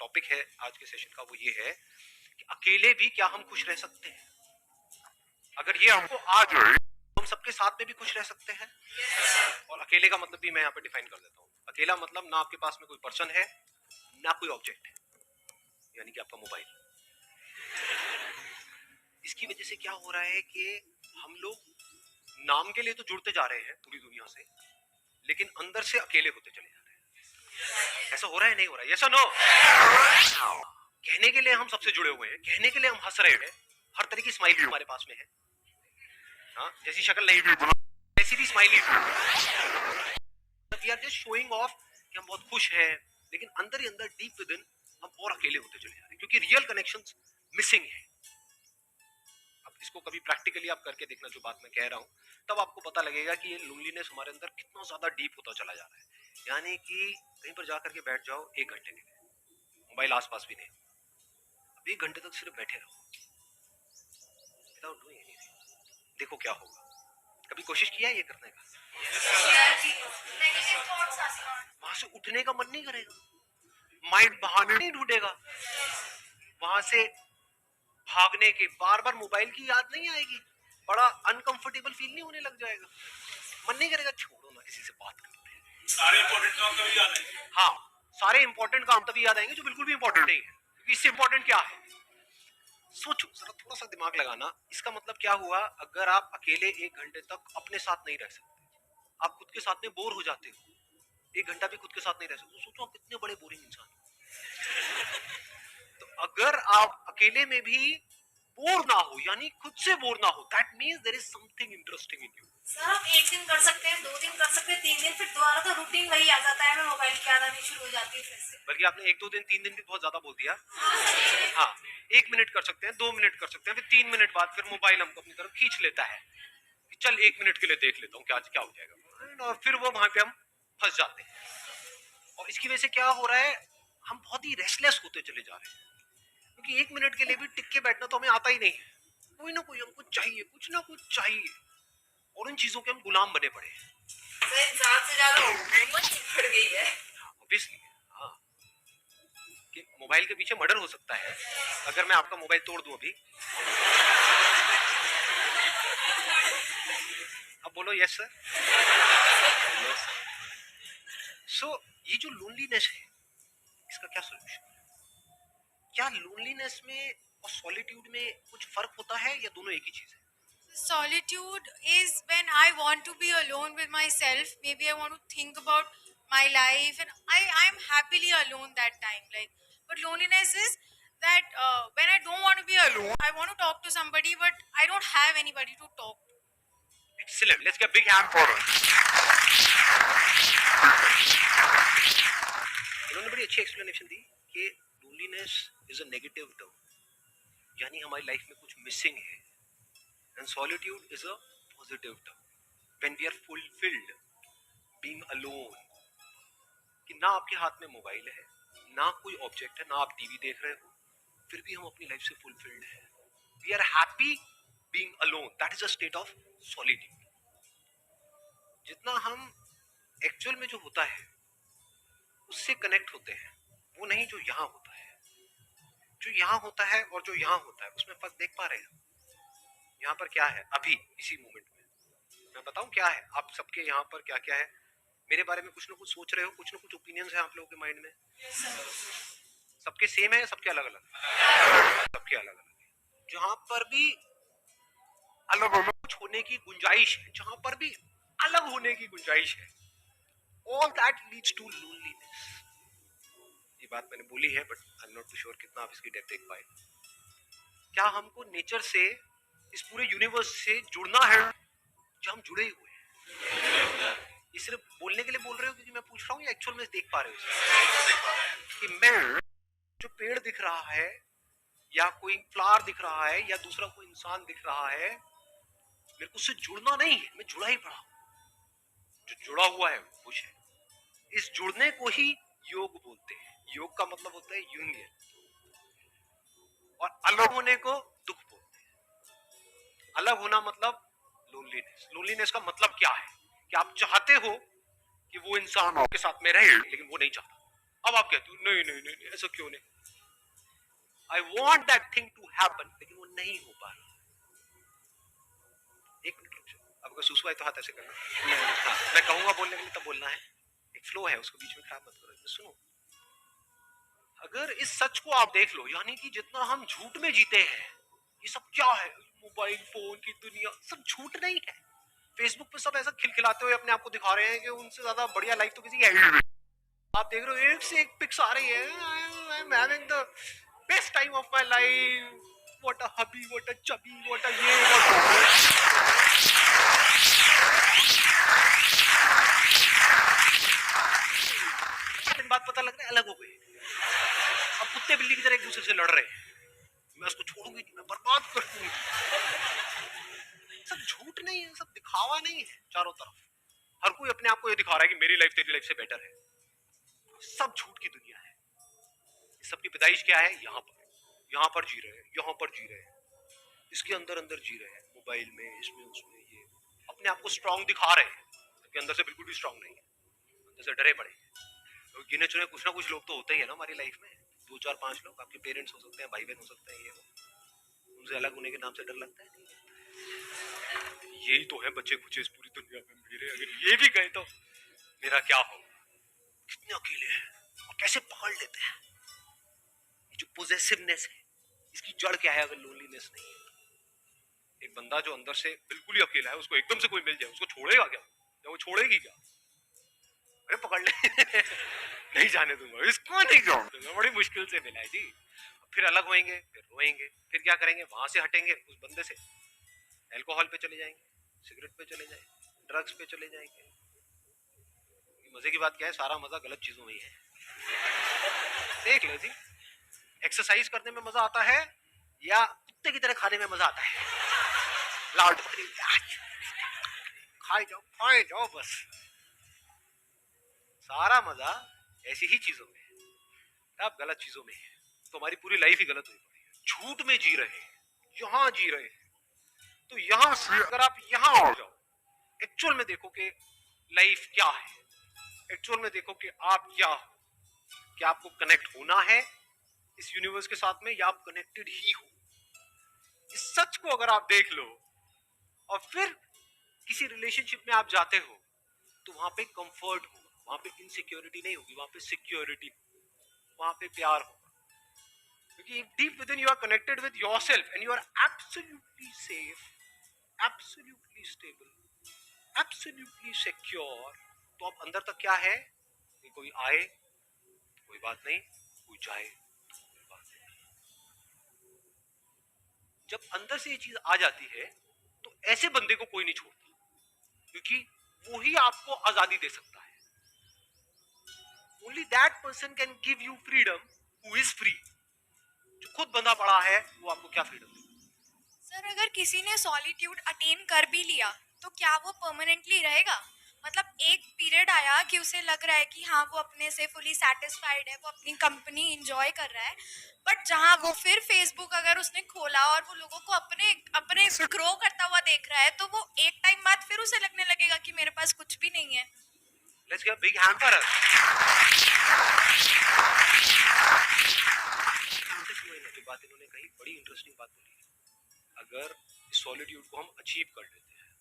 Topic है आज के सेशन का वो ये है कि अकेले भी क्या हम खुश रह सकते हैं। अगर ये हमको आ जाए तो हम सबके साथ में भी खुश रह सकते हैं। और अकेले का मतलब भी मैं यहाँ पे डिफाइन कर देता हूँ। अकेला मतलब ना आपके पास में कोई पर्सन है ना कोई ऑब्जेक्ट है, यानी कि आपका मोबाइल। इसकी वजह से क्या हो रहा है कि हम लोग नाम के लिए तो जुड़ते जा रहे हैं पूरी दुनिया से, लेकिन अंदर से अकेले होते चले जा रहे हैं। ऐसा हो रहा है नहीं हो रहा है? यस और नो? कहने के लिए हम सबसे जुड़े हुए हैं, कहने के लिए हम हंस रहे हैं, हर तरह की स्माइली हमारे पास में है। हाँ, जैसी शक्ल नहीं भी वैसी भी smiley. We are just showing off कि हम बहुत खुश हैं, लेकिन अंदर ही अंदर डीप विद इन हम और अकेले होते चले जा रहे हैं, क्योंकि रियल कनेक्शंस मिसिंग है। अब इसको कभी प्रैक्टिकली आप करके देखना जो बात मैं कह रहा हूँ, तब आपको पता लगेगा कि ये लोनलीनेस हमारे अंदर कितना ज्यादा डीप होता चला जा रहा है। यानी कि कहीं पर जाकर के बैठ जाओ 1 घंटे के लिए, मोबाइल आसपास भी नहीं, अब 1 घंटे तक सिर्फ बैठे रहो विदाउट डूइंग एनीथिंग, देखो क्या होगा। कभी कोशिश किया ये करने का? वहां से उठने का मन नहीं करेगा, माइंड बहाने नहीं ढूंढेगा, वहां से भागने के बार बार मोबाइल की याद नहीं आएगी, बड़ा अनकंफर्टेबल फील नहीं होने लग जाएगा, मन नहीं करेगा छोड़ो ना किसी से बात करते हैं। सारे इंपॉर्टेंट काम तभी याद आएंगे। हाँ, सारे इंपॉर्टेंट काम तभी याद आएंगे जो बिल्कुल भी इंपॉर्टेंट नहीं है, क्योंकि इससे इंपॉर्टेंट क्या है? सोचो जरा, थोड़ा सा दिमाग लगाना। इसका मतलब क्या हुआ? अगर आप अकेले 1 घंटे तक अपने साथ नहीं रह सकते, आप खुद के साथ में बोर हो जाते हो, 1 घंटा भी खुद के साथ नहीं रह सकते, तो सोचो आप कितने बड़े बोरिंग इंसान हो। तो अगर आप अकेले में भी बोर ना हो, यानी खुद से बोर ना हो, that means there is something interesting in you. Sir आप 1 दिन कर सकते हैं, 2 दिन कर सकते हैं, 3 दिन, फिर दोबारा तो रूटीन वही आ जाता है, मैं मोबाइल की आदत शुरू हो जाती है फिर से। बल्कि आपने 1-2 दिन 3 दिन भी बहुत ज्यादा बोल दिया। हाँ, 1 मिनट कर सकते हैं, 2 मिनट कर सकते हैं, फिर 3 मिनट बाद फिर मोबाइल हमको अपनी तरफ खींच लेता है कि चल 1 मिनट के लिए देख लेता हूँ क्या क्या हो जाएगा, और फिर वो वहां पे हम फंस जाते हैं। और इसकी वजह से क्या हो रहा है? हम बहुत ही रेस्टलेस होते चले जा रहे हैं, क्योंकि 1 मिनट के लिए भी टिक के बैठना तो हमें आता ही नहीं है। कोई ना कोई हमको चाहिए, कुछ ना कुछ चाहिए, और इन चीजों के हम गुलाम बने पड़े हैं। इंसान से ज्यादा उम्मीद बढ़ गई है ऑब्वियसली। हाँ, कि मोबाइल के पीछे मर्डर हो सकता है अगर मैं आपका मोबाइल तोड़ दूं अभी। अब बोलो यस सर। सो ये जो लोनलीनेस है, इसका क्या सोल्यूशन है? क्या लोनलीनेस में और सॉलिट्यूड में कुछ फर्क होता है या दोनों एक ही चीज है? Solitude is when I want to be alone with myself. Maybe I want to think about my life, and I'm happily alone that time. But loneliness is that when I don't want to be alone, I want to talk to somebody, but I don't have anybody to talk to. Excellent. Let's get a big hand for it. इन्होंने बड़ी अच्छी explanation दी कि loneliness is a negative term, यानी हमारी life में कुछ missing है, and solitude is a positive term when we are fulfilled being alone, कि ना आपके हाथ में मोबाइल है, ना कोई ऑब्जेक्ट है, ना आप टीवी देख रहे हो, फिर भी हम अपनी लाइफ से फुलफिल्ड हैं। We are happy being alone, that is a state of solitude. जितना हम एक्चुअल में जो होता है उससे कनेक्ट होते हैं, वो नहीं जो यहाँ होता है। जो यहाँ होता है और जो यहाँ होता है उसमें फर्क देख पा रहे हैं? यहाँ पर क्या है अभी इसी मोमेंट में, मैं बताऊं क्या है आप सबके यहाँ पर क्या क्या है? मेरे बारे में कुछ ना कुछ सोच रहे हो, कुछ ना कुछ ओपिनियंस है आप लोगों के माइंड में। सबके सेम है, सबके अलग अलग? सबके अलग अलग है। जहां पर भी अलग होना कुछ होने की गुंजाइश है, जहां पर भी अलग होने की गुंजाइश है, all that leads to loneliness. ये बात मैंने बोली है, but I am not too sure कितना आप इसकी डेप्थ देख पाए। क्या हमको नेचर से, इस पूरे यूनिवर्स से जुड़ना है जो हम जुड़े हुए हैं? ये सिर्फ बोलने के लिए बोल रहे हो क्योंकि मैं पूछ रहा हूँ, या एक्चुअल में देख पा रहे हो कि मैं जो पेड़ दिख रहा है या कोई फ्लावर दिख रहा है या दूसरा कोई इंसान दिख रहा है, मेरे को उससे जुड़ना नहीं है, मैं जुड़ा ही पड़ा। जो जुड़ा हुआ है वो खुश है। इस जुड़ने को ही योग बोलते हैं। योग का मतलब होता है यूनियन, और अलग होने को दुख बोलते हैं। अलग होना मतलब लोनलीनेस। लोनलीनेस का मतलब क्या है? कि आप चाहते हो कि वो इंसान आपके साथ में रहे, लेकिन वो नहीं चाहता। अब आप कहते हो नहीं नहीं नहीं ऐसा क्यों नहीं, I want that thing to happen, लेकिन वो नहीं हो पा रहा। एक मिनट रुक जाओ, अब अगर सुसु आए तो हाथ ऐसे करना। हाँ, मैं कहूंगा बोलने के लिए तब बोलना है, एक फ्लो है उसको बीच में खराब मत करो। सुनो, अगर इस सच को आप देख लो, यानी कि जितना हम झूठ में जीते हैं, ये सब क्या है, मोबाइल फोन की दुनिया, सब झूठ नहीं है। फेसबुक पे सब ऐसा खिलखिलाते हुए अपने आप को दिखा रहे हैं कि उनसे ज्यादा बढ़िया लाइफ तो किसी की है ही नहीं। आप देख रहे हो एक से एक पिक्स आ रही है, I am having the best time of my life, what a hubby, what a chubby, what a ये, दिन बाद पता लग रहा है अलग हो गए। अब कुत्ते बिल्ली की तरह एक दूसरे से लड़ रहे हैं, मैं उसको छोड़ूंगी नहीं, मैं बर्बाद कर दूंगी। सब झूठ नहीं है, सब दिखावा नहीं है चारों तरफ। हर कोई अपने आप को ये दिखा रहा है कि मेरी लाइफ तेरी लाइफ से बेटर है, सब झूठ की दुनिया है। सबकी पैदाइश क्या है, यहाँ पर जी रहे हैं, यहाँ पर जी रहे हैं, इसके अंदर अंदर जी रहे हैं, मोबाइल में, इसमें उसमें, ये अपने आप को स्ट्रांग दिखा रहे हैं, क्योंकि अंदर से बिल्कुल भी स्ट्रांग नहीं है, अंदर से डरे पड़े हैं। तो गिने चुने कुछ ना कुछ लोग तो होते ही है ना हमारी लाइफ में, 2 4 5 लोग, आपके पेरेंट्स हो सकते हैं, भाई बहन हो सकते हैं, ये वो, उनसे अलग होने के नाम से डर लगता है। यही तो है बच्चे कुछ इस पूरी दुनिया में, मेरे अगर ये भी गए तो मेरा क्या हो। कितने अकेले हैं और कैसे पकड़ लेते हैं। ये जो पोजेसिवनेस है, इसकी जड़ क्या है अगर लोनलीनेस नहीं है। एक बंदा जो अंदर से बिल्कुल ही अकेला है, उसको एकदम से कोई मिल जाए, उसको छोड़ेगा क्या, या वो छोड़ेगी क्या? अरे पकड़ ले नहीं जाने दूंगा इसको, नहीं जाने दूंगा, बड़ी मुश्किल से मिला है जी। फिर अलग होएंगे, फिर रोएंगे, फिर क्या करेंगे, वहां से हटेंगे उस बंदे से, अल्कोहल पे चले जाएंगे, सिगरेट पे चले जाएंगे, ड्रग्स पे चले जाएंगे। मजे की बात क्या है, सारा मजा गलत चीजों में ही है। देख लो जी, एक्सरसाइज करने में मजा आता है या कुत्ते की तरह खाने में मजा आता है? लाउड खाए जाओ बस। सारा मजा ऐसी ही चीजों में है, आप गलत चीजों में है तो हमारी पूरी लाइफ ही गलत हुई पड़ी है। झूठ में जी रहे हैं, यहां जी रहे हैं, तो यहां से अगर आप यहां आ जाओ, एक्चुअल में देखो कि लाइफ क्या है, एक्चुअल में देखो कि आप क्या हो, क्या आपको कनेक्ट होना है इस यूनिवर्स के साथ में, या आप कनेक्टेड ही हो। इस सच को अगर आप देख लो और फिर किसी रिलेशनशिप में आप जाते हो, तो वहां पे कंफर्ट होगा, वहां पे इनसिक्योरिटी नहीं होगी, वहां पे सिक्योरिटी, वहां पे प्यार होगा, क्योंकि deep within you are connected with yourself and you are absolutely safe, absolutely stable, absolutely secure. तो अब अंदर तक क्या है कि कोई आए कोई बात नहीं, कोई जाए कोई बात नहीं। जब अंदर से ये चीज आ जाती है तो ऐसे बंदे को कोई नहीं छोड़ता, क्योंकि वो ही आपको आजादी दे सकता है। Only that person can give you freedom who is free. जो खुद बंधा पड़ा है वो आपको क्या फ्रीडम देगा? सर अगर किसी ने सॉलिट्यूड अटेन कर भी लिया तो क्या वो परमानेंटली रहेगा? मतलब एक पीरियड आया कि उसे लग रहा है कि हाँ वो अपने से फुली सेटिस्फाइड है, वो अपनी कंपनी इंजॉय कर रहा है, बट जहाँ वो फिर फेसबुक अगर उसने खोला और वो लोगों को अपने अपने ग्रो करता हुआ देख रहा है, तो वो एक टाइम बाद फिर उसे लगने लगेगा कि मेरे पास कुछ भी नहीं है। Let's give a big hand for us. की बात इन्होंने कही, बड़ी इंटरेस्टिंग बात बोली है। अगर इस सॉलिट्यूड को हम अचीव कर लेते हैं,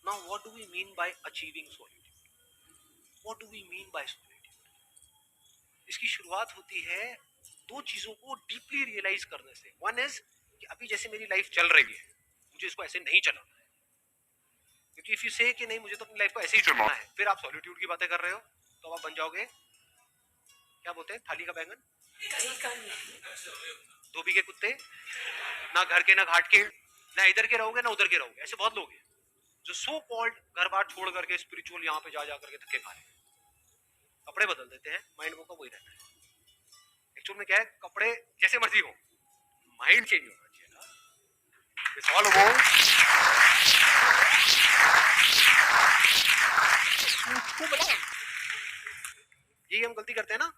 now what do we mean by achieving solitude? What do we mean by solitude? इसकी शुरुआत होती है दो चीजों को डीपली रियलाइज करने से। वन इज कि अभी जैसे मेरी लाइफ चल रही है, मुझे इसको ऐसे नहीं चलाना है, क्योंकि इफ यू से कि नहीं मुझे तो अपनी लाइफ को ऐसे ही चलाना है, फिर आप सॉलिट्यूड की बातें कर रहे हो, तो आप बन जाओगे क्या बोलते हैं, थाली का बैंगन, धोबी के कुत्ते, ना घर के ना घाट के, ना इधर के रहोगे ना उधर के रहोगे। ऐसे बहुत लोग हैं जो सो कॉल्ड घर बार छोड़ करके स्पिरिचुअल यहाँ पे जा जा करके धक्के खा रहे हैं, कपड़े बदल देते हैं, माइंड वो का वही रहता है। एक्चुअल में क्या है, कपड़े जैसे मर्जी हो, माइंड चेंज होना चाहिए ना। इट्स ऑल अबाउट यही हम गलती करते हैं ना,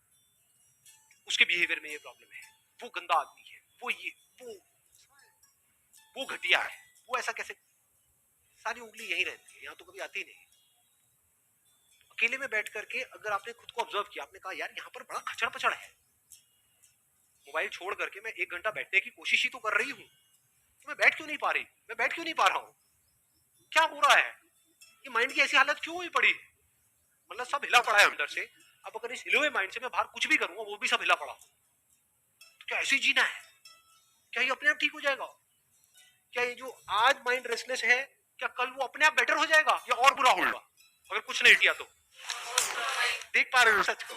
उसके बिहेवियर में ये प्रॉब्लम है, वो गंदा आदमी है, वो ये वो घटिया है, वो ऐसा कैसे, सारी उंगली यही रहती है, यहाँ तो कभी आती नहीं। अकेले में बैठ करके अगर आपने खुद को ऑब्जर्व किया, आपने कहा यार यहाँ पर बड़ा खचड़ पचड़ है, मोबाइल छोड़ करके मैं 1 घंटा बैठने की कोशिश ही तो कर रही हूँ, तो मैं बैठ क्यों नहीं पा रही, मैं बैठ क्यों नहीं पा रहा हूँ, क्या हो रहा है, ये माइंड की ऐसी हालत क्यों हुई पड़ी है, मतलब सब हिला पड़ा है अंदर से। अब अगर इस हिले हुए माइंड से मैं बाहर कुछ भी करूंगा वो भी सब हिला पड़ा, तो क्या ऐसे ही जीना है, क्या ये अपने आप ठीक हो जाएगा, क्या ये जो आज माइंड रेस्टलेस है क्या कल वो अपने आप बेटर हो जाएगा या और बुरा होगा अगर कुछ नहीं किया तो। देख पा रहे हो सच को।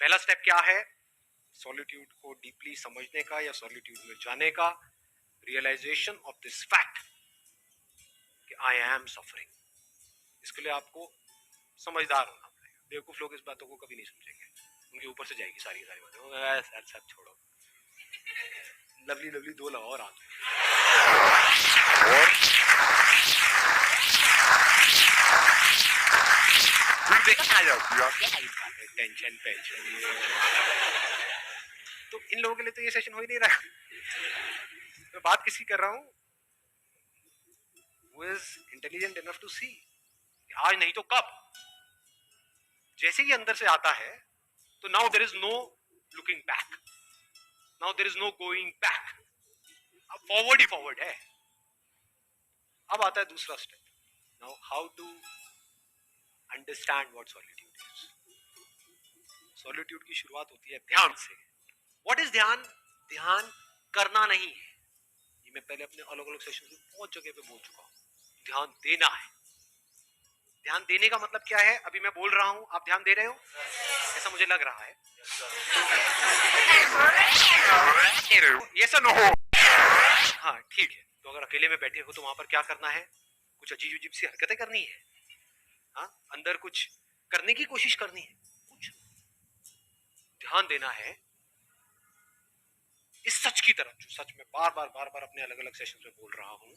पहला स्टेप क्या है, सॉलिट्यूड को डीपली समझने का या सॉलिट्यूड में जाने का, रियलाइजेशन ऑफ दिस फैक्ट कि आई एम सफरिंग। इसके लिए आपको समझदार होना पड़ेगा, बेवकूफ लोग इस बातों को कभी नहीं समझेंगे, उनके ऊपर से जाएगी सारी बातें, सब छोड़ो, लवली लवली 2 लगाओ रात में। टेंशन तो इन लोगों के लिए तो ये सेशन हो ही नहीं रहा। मैं बात किसी कर रहा हूँ who is intelligent enough to see आज नहीं तो कब, जैसे ही अंदर से आता है तो now there is no looking back, now there is no going back, अब फॉरवर्ड ही फॉरवर्ड है। अब आता है दूसरा step, now how to understand what solitude is. Solitude की शुरुआत होती है ध्यान से। व्हाट इज ध्यान? ध्यान करना नहीं है, ये मैं पहले अपने अलग अलग सेशन में बहुत जगह पे बोल चुका हूं। ध्यान देना है। ध्यान देने का मतलब क्या है? अभी मैं बोल रहा हूं, आप ध्यान दे रहे हो? ऐसा मुझे लग रहा है। yes or no? हाँ ठीक है, तो अगर अकेले में बैठे हो तो वहां पर क्या करना है? कुछ अजीब अजीब सी हरकतें करनी है, हाँ, अंदर कुछ करने की कोशिश करनी है, कुछ ध्यान देना है इस सच की तरफ, जो सच में बार बार अपने अलग अलग सेशन में बोल रहा हूं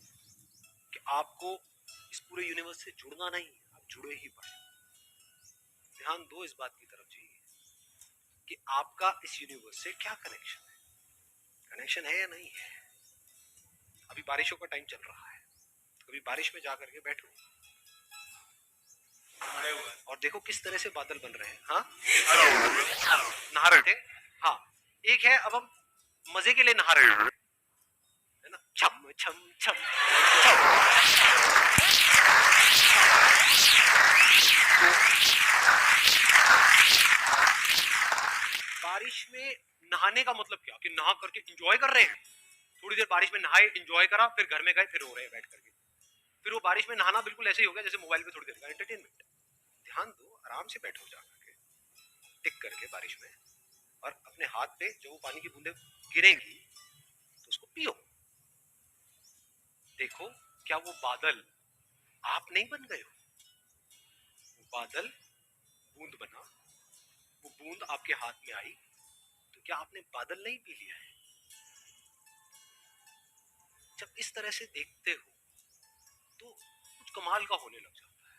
कि आपको इस पूरे यूनिवर्स से जुड़ना नहीं, आप जुड़े ही पड़े। ध्यान दो इस बात की तरफ जी कि आपका इस यूनिवर्स से क्या कनेक्शन है, कनेक्शन है या नहीं है। अभी बारिशों का टाइम चल रहा है, कभी बारिश में जाकर के बैठो और देखो किस तरह से बादल बन रहे हैं। हाँ, नहा रहे थे, हाँ, एक है अब हम मजे के लिए नहा रहे हैं, है ना, छम छम छम छम। बारिश में नहाने का मतलब क्या कि नहा करके एंजॉय कर रहे हैं, थोड़ी देर बारिश में नहाए, एंजॉय करा, फिर घर में गए, फिर रो रहे हैं बैठ करके। फिर वो बारिश में नहाना बिल्कुल ऐसे ही हो गया जैसे मोबाइल पे थोड़ी देर का एंटरटेनमेंट। ध्यान दो, आराम से बैठो जाकर के टिक करके बारिश में, और अपने हाथ पे जो पानी की बूंदें गिरेंगी तो उसको पियो। देखो क्या वो बादल आप नहीं बन गए हो, वो बादल बूंद बना, वो बूंद आपके हाथ में आई, तो क्या आपने बादल नहीं पी लिया है? जब इस तरह से देखते हो तो कुछ कमाल का होने लग जाता है।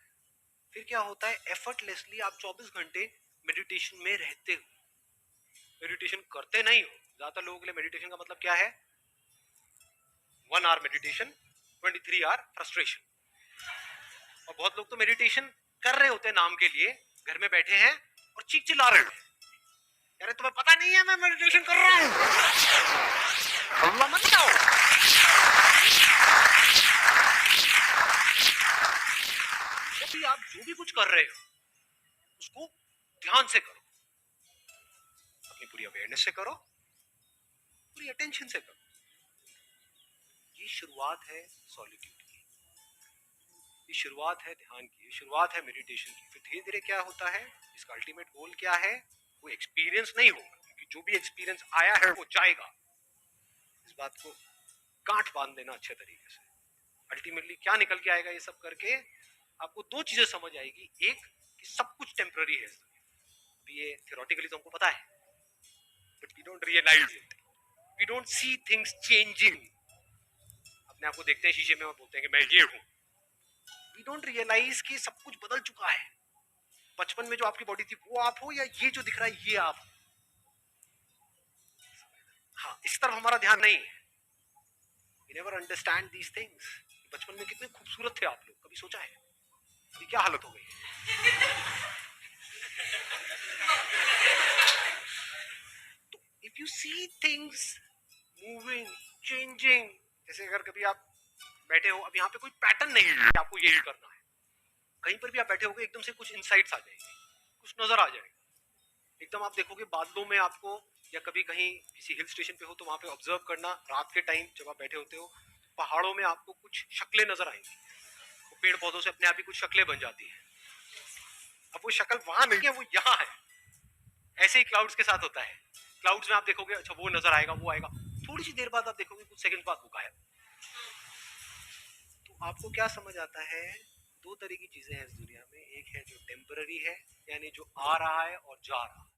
फिर क्या होता है, एफर्टलेसली आप 24 घंटे मेडिटेशन में रहते हो, मेडिटेशन करते नहीं हो। ज्यादातर लोगों के लिए मेडिटेशन का मतलब क्या है? 1 आवर मेडिटेशन, 23 आवर फ्रस्ट्रेशन। और बहुत लोग तो मेडिटेशन कर रहे होते हैं नाम के लिए, घर में बैठे हैं और चीख चिल्ला रहे हैं, अरे तुम्हें पता नहीं है मैं मेडिटेशन कर रहा हूं, अल्लाह मत जाओ। तो आप जो भी कुछ कर रहे हो उसको ध्यान से करो, अपनी पूरी अवेयरनेस से करो, पूरी अटेंशन से करो। ये शुरुआत है सॉलिट्यूड की, ये शुरुआत है ध्यान की, ये शुरुआत है मेडिटेशन की। फिर धीरे धीरे क्या होता है, इसका अल्टीमेट गोल क्या है? वो एक्सपीरियंस नहीं होगा, क्योंकि जो भी एक्सपीरियंस आया है वो जाएगा। इस बात को गांठ बांध देना अच्छे तरीके से। अल्टीमेटली क्या निकल के आएगा ये सब करके? आपको 2 चीजें समझ आएगी। एक कि सब कुछ टेम्पररी है, अभी ये थियोरेटिकली तो हमको पता है, but we don't realise it, we don't see things changing. अपने आप को देखते हैं शीशे में और बोलते हैं कि मैं ये हूं। वी डोंट रियलाइज कि सब कुछ बदल चुका है। बचपन में जो आपकी बॉडी थी वो आप हो, या ये जो दिख रहा है ये आप हो? हाँ, इस तरफ हमारा ध्यान नहीं है। We never understand these things। बचपन में कितने खूबसूरत थे आप लोग, कभी सोचा है? ये क्या हालत हो गई? तो if you see things moving, changing, जैसे अगर कभी आप बैठे हो, अब यहाँ पे कोई पैटर्न नहीं है कि आपको यही करना है, कहीं पर भी आप बैठे होगे एकदम से कुछ इंसाइट्स आ जाएंगे, कुछ नजर आ जाएगा, एकदम आप देखोगे बादलों में आपको, या कभी कहीं किसी हिल स्टेशन पे हो तो वहां पे ऑब्जर्व करना, रात के टाइम जब आप बैठे होते हो पहाड़ों में आपको कुछ शक्लें नजर आएंगी, वो पेड़ पौधों से अपने आप ही कुछ शक्लें बन जाती है। अब वो शक्ल वहां नहीं है, वो यहाँ है। ऐसे ही क्लाउड्स के साथ होता है, क्लाउड्स में आप देखोगे अच्छा वो नजर आएगा, वो आएगा, थोड़ी सी देर बाद आप देखोगे कुछ सेकंड बाद वो गायब। तो आपको क्या समझ आता है? दो तरह की चीजें हैं इस दुनिया में, एक है जो टेम्पररी है, यानी जो आ रहा है और जा रहा है,